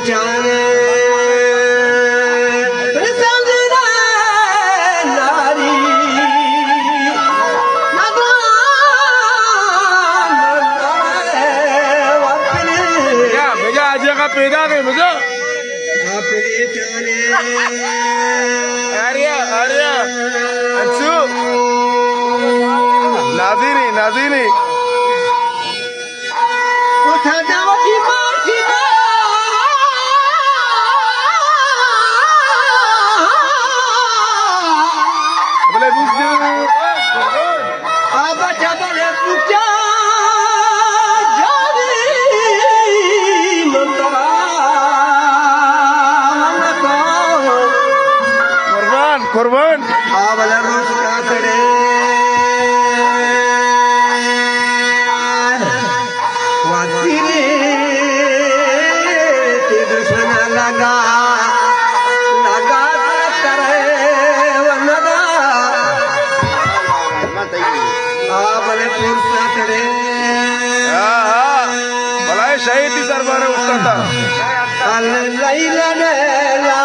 जाने समझना नारी मेजा आज का पैदा नहीं मुझे आर्या आर्या अच्छू नाजीनी उठा जाओ की माटी बोले बुझ अब जबले पूजा जारी मंतरा कुर्बान आवल रोज का तड़े वादिरे ते दुश्मन लगा करे वनदा आवल पुरसा तड़े भला शहीद सरबार उस्ताद अल लैला